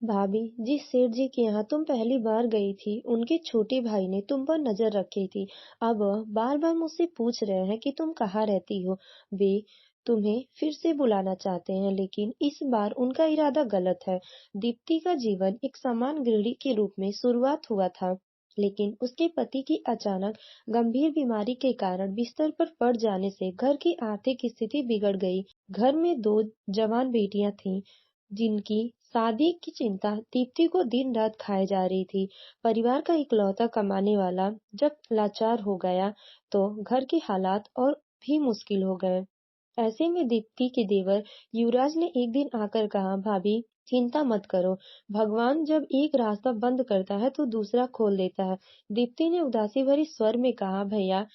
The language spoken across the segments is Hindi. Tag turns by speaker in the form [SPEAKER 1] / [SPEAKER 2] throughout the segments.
[SPEAKER 1] भाभी, जिस सेठ जी के यहाँ तुम पहली बार गई थी, उनके छोटे भाई ने तुम पर नजर रखी थी। अब वह बार बार मुझसे पूछ रहे हैं कि तुम कहाँ रहती हो। वे तुम्हें फिर से बुलाना चाहते हैं, लेकिन इस बार उनका इरादा गलत है। दीप्ति का जीवन एक सामान्य गृहिणी के रूप में शुरुआत हुआ था, लेकिन उसके पति की अचानक गंभीर बीमारी के कारण बिस्तर पर पड़ जाने से घर की आर्थिक स्थिति बिगड़ गई। घर में दो जवान बेटियां थीं, जिनकी शादी की चिंता दीप्ति को दिन रात खाए जा रही थी। परिवार का इकलौता कमाने वाला जब लाचार हो गया, तो घर के हालात और भी मुश्किल हो गए। ऐसे में दीप्ति के देवर युवराज ने एक दिन आकर कहा, भाभी चिंता मत करो, भगवान जब एक रास्ता बंद करता है तो दूसरा खोल देता है। दीप्ति ने उदासी भरी स्वर में कहा, भैया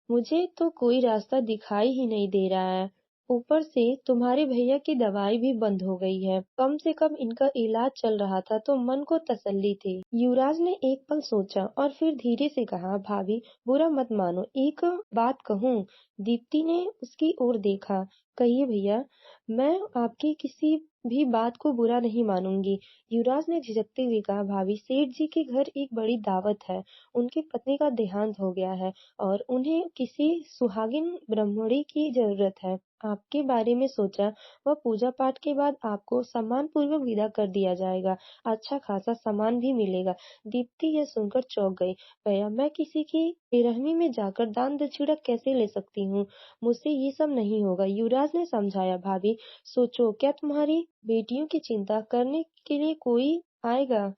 [SPEAKER 1] मुझे तो कोई रास्ता दिखाई ही नहीं दे रहा है। ऊपर से तुम्हारे भैया की दवाई भी बंद हो गई है। कम से कम इनका इलाज चल रहा था तो मन को तसल्ली थी। युवराज ने एक पल सोचा और फिर धीरे से कहा, भाभी बुरा मत मानो, एक बात कहूँ। दीप्ति ने उसकी ओर देखा। कहिए भैया, मैं आपकी किसी भी बात को बुरा नहीं मानूंगी। युवराज ने झिझकते हुए कहा, भाभी सेठ जी के घर एक बड़ी दावत है। उनकी पत्नी का देहांत हो गया है और उन्हें किसी सुहागिन ब्राह्मणी की जरूरत है। आपके बारे में सोचा, वह पूजा पाठ के बाद आपको सम्मान पूर्वक विदा कर दिया जाएगा। अच्छा खासा सामान भी मिलेगा। दीप्ति यह सुनकर चौंक गई। भैया, मैं किसी की बेरहमी में जाकर दान दक्षिणा कैसे ले सकती हूँ? मुझसे ये सब नहीं होगा। युवराज ने समझाया, भाभी सोचो, क्या तुम्हारी बेटियों की चिंता करने के लिए कोई आएगा?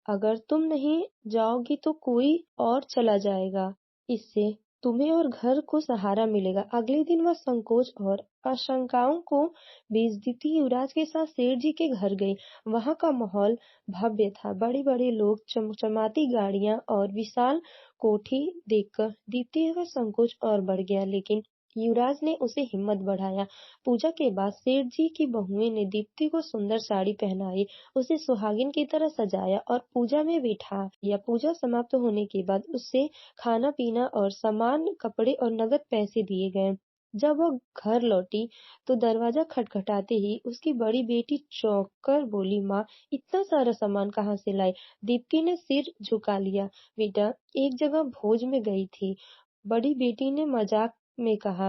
[SPEAKER 1] अगर तुम नहीं जाओगी तो कोई और चला जाएगा। इससे तुम्हें और घर को सहारा मिलेगा। अगले दिन वह संकोच और आशंकाओं को बेइज्जती युवराज के साथ सेठ जी के घर गई। वहां का माहौल भव्य था। बड़े बड़े लोग, चमचमाती गाड़ियां और विशाल कोठी देखकर दीप्ति का संकोच और बढ़ गया, लेकिन युवराज ने उसे हिम्मत बढ़ाया। पूजा के बाद सेठ जी की बहुएं ने दीप्ति को सुंदर साड़ी पहनाई, उसे सुहागिन की तरह सजाया और पूजा में बिठा दिया। पूजा समाप्त होने के बाद उससे खाना पीना और सामान, कपड़े और नगद पैसे दिए गए। जब वो घर लौटी तो दरवाजा खटखटाते ही उसकी बड़ी बेटी चौंक कर बोली, माँ इतना सारा सामान कहाँ से लाई? दीप्ति ने सिर झुका लिया। बेटा, एक जगह भोज में गई थी, बड़ी बेटी ने मजाक में कहा।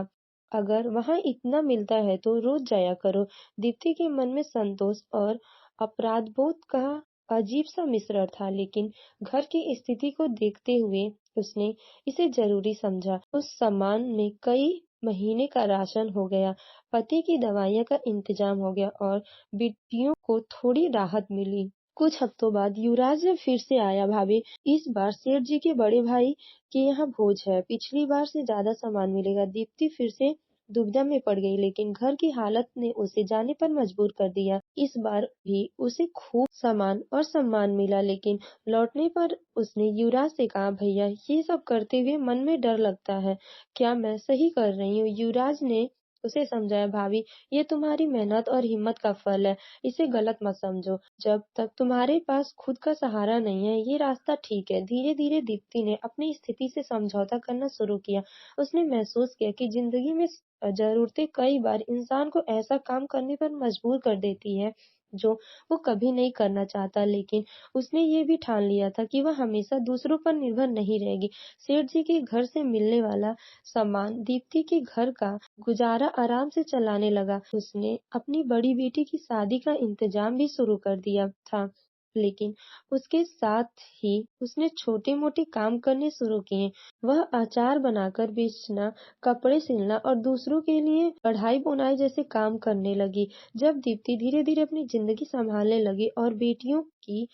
[SPEAKER 1] अगर वहां इतना मिलता है तो रोज जाया करो। दीप्ति के मन में संतोष और अपराधबोध का अजीब सा मिश्रण था, लेकिन घर की स्थिति को देखते हुए उसने इसे जरूरी समझा। उस सामान में कई महीने का राशन हो गया, पति की दवाइयाँ का इंतजाम हो गया और बेटियों को थोड़ी राहत मिली। कुछ हफ्तों बाद युवराज जब फिर से आया, भाभी इस बार सेठ जी के बड़े भाई के यहाँ भोज है, पिछली बार से ज्यादा सामान मिलेगा। दीप्ति फिर से दुविधा में पड़ गई, लेकिन घर की हालत ने उसे जाने पर मजबूर कर दिया। इस बार भी उसे खूब सामान और सम्मान मिला, लेकिन लौटने पर उसने युवराज से कहा, भैया ये सब करते हुए मन में डर लगता है, क्या मैं सही कर रही हूँ? युवराज ने उसे समझाया, भाभी ये तुम्हारी मेहनत और हिम्मत का फल है, इसे गलत मत समझो। जब तक तुम्हारे पास खुद का सहारा नहीं है, ये रास्ता ठीक है। धीरे धीरे दीप्ति ने अपनी स्थिति से समझौता करना शुरू किया। उसने महसूस किया कि जिंदगी में जरूरतें कई बार इंसान को ऐसा काम करने पर मजबूर कर देती है जो वो कभी नहीं करना चाहता, लेकिन उसने ये भी ठान लिया था कि वह हमेशा दूसरों पर निर्भर नहीं रहेगी। सेठ जी के घर से मिलने वाला सामान दीप्ति के घर का गुजारा आराम से चलाने लगा। उसने अपनी बड़ी बेटी की शादी का इंतजाम भी शुरू कर दिया था, लेकिन उसके साथ ही उसने छोटे मोटे काम करने शुरू किए। वह अचार बनाकर बेचना, कपड़े सिलना और दूसरों के लिए कढ़ाई बुनाई जैसे काम करने लगी। जब दीप्ति धीरे धीरे अपनी जिंदगी संभालने लगी और बेटियों की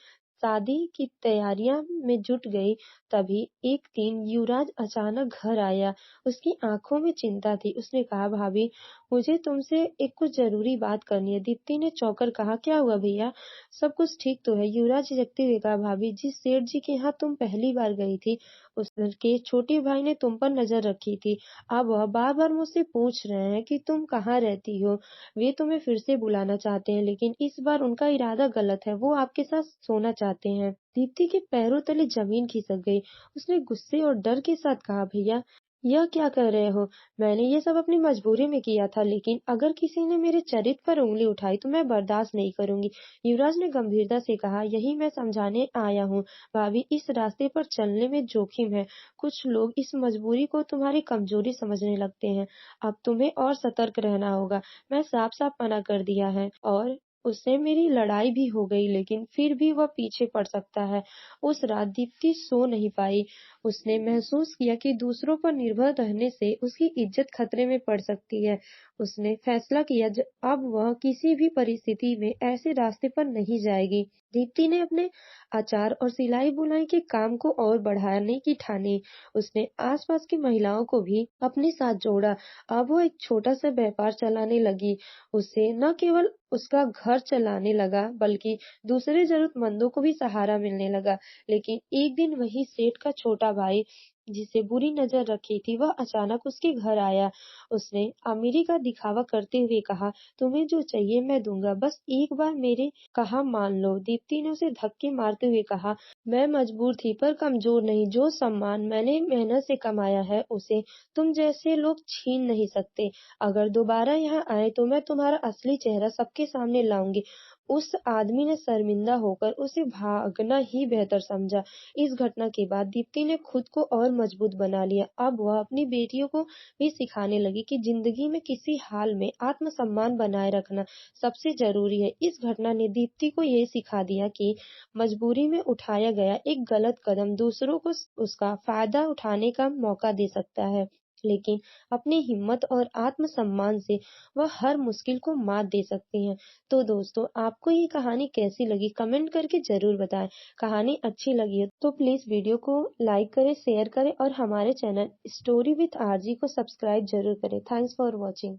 [SPEAKER 1] शादी की तैयारियां में जुट गई, तभी एक दिन युवराज अचानक घर आया। उसकी आंखों में चिंता थी। उसने कहा, भाभी मुझे तुमसे एक कुछ जरूरी बात करनी है। दीप्ति ने चौंक कर कहा, क्या हुआ भैया, सब कुछ ठीक तो है? युवराज झिझकते हुए कहा, भाभी जिस सेठ जी के यहाँ तुम पहली बार गई थी, उसके छोटे भाई ने तुम पर नजर रखी थी। अब वह बार बार मुझसे पूछ रहे हैं कि तुम कहाँ रहती हो। वे तुम्हें फिर से बुलाना चाहते हैं, लेकिन इस बार उनका इरादा गलत है। वो आपके साथ सोना चाहते हैं। दीप्ति के पैरों तले जमीन खिसक गई। उसने गुस्से और डर के साथ कहा, भैया यह क्या कह रहे हो? मैंने ये सब अपनी मजबूरी में किया था, लेकिन अगर किसी ने मेरे चरित्र पर उँगली उठाई तो मैं बर्दाश्त नहीं करूँगी। युवराज ने गंभीरता से कहा, यही मैं समझाने आया हूँ। भाभी, इस रास्ते पर चलने में जोखिम है। कुछ लोग इस मजबूरी को तुम्हारी कमजोरी समझने लगते हैं। अब तुम्हें और सतर्क रहना होगा। मैं साफ-साफ मना कर दिया है और उससे मेरी लड़ाई भी हो गई, लेकिन फिर भी वह पीछे पड़ सकता है। उस रात दीप्ति सो नहीं पाई। उसने महसूस किया कि दूसरों पर निर्भर रहने से उसकी इज्जत खतरे में पड़ सकती है। उसने फैसला किया अब वह किसी भी परिस्थिति में ऐसे रास्ते पर नहीं जाएगी। दीप्ति ने अपने अचार और सिलाई-बुनाई के काम को और बढ़ाने की ठानी। उसने आसपास की महिलाओं को भी अपने साथ जोड़ा। अब वो एक छोटा-सा व्यापार चलाने लगी। उससे न केवल उसका घर चलाने लगा, बल्कि दूसरे जरूरतमंदों को भी सहारा मिलने लगा। लेकिन एक दिन वही सेठ का छोटा भाई, जिसे बुरी नजर रखी थी, वह अचानक उसके घर आया। उसने अमीरी का दिखावा करते हुए कहा, तुम्हें जो चाहिए मैं दूंगा, बस एक बार मेरे कहा मान लो। दीप्ति ने उसे धक्के मारते हुए कहा, मैं मजबूर थी पर कमजोर नहीं। जो सम्मान मैंने मेहनत से कमाया है उसे तुम जैसे लोग छीन नहीं सकते। अगर दोबारा यहाँ आए तो मैं तुम्हारा असली चेहरा सबके सामने लाऊंगी। उस आदमी ने शर्मिंदा होकर उसे भागना ही बेहतर समझा। इस घटना के बाद दीप्ति ने खुद को और मजबूत बना लिया। अब वह अपनी बेटियों को भी सिखाने लगी कि जिंदगी में किसी हाल में आत्मसम्मान बनाए रखना सबसे जरूरी है। इस घटना ने दीप्ति को ये सिखा दिया कि मजबूरी में उठाया गया एक गलत कदम दूसरों को उसका फायदा उठाने का मौका दे सकता है। लेकिन अपनी हिम्मत और आत्मसम्मान से वह हर मुश्किल को मात दे सकती हैं। तो दोस्तों, आपको ये कहानी कैसी लगी कमेंट करके ज़रूर बताएं। कहानी अच्छी लगी हो तो प्लीज़ वीडियो को लाइक करें, शेयर करें और हमारे चैनल स्टोरी विथ आरजी को सब्सक्राइब ज़रूर करें। Thanks for watching.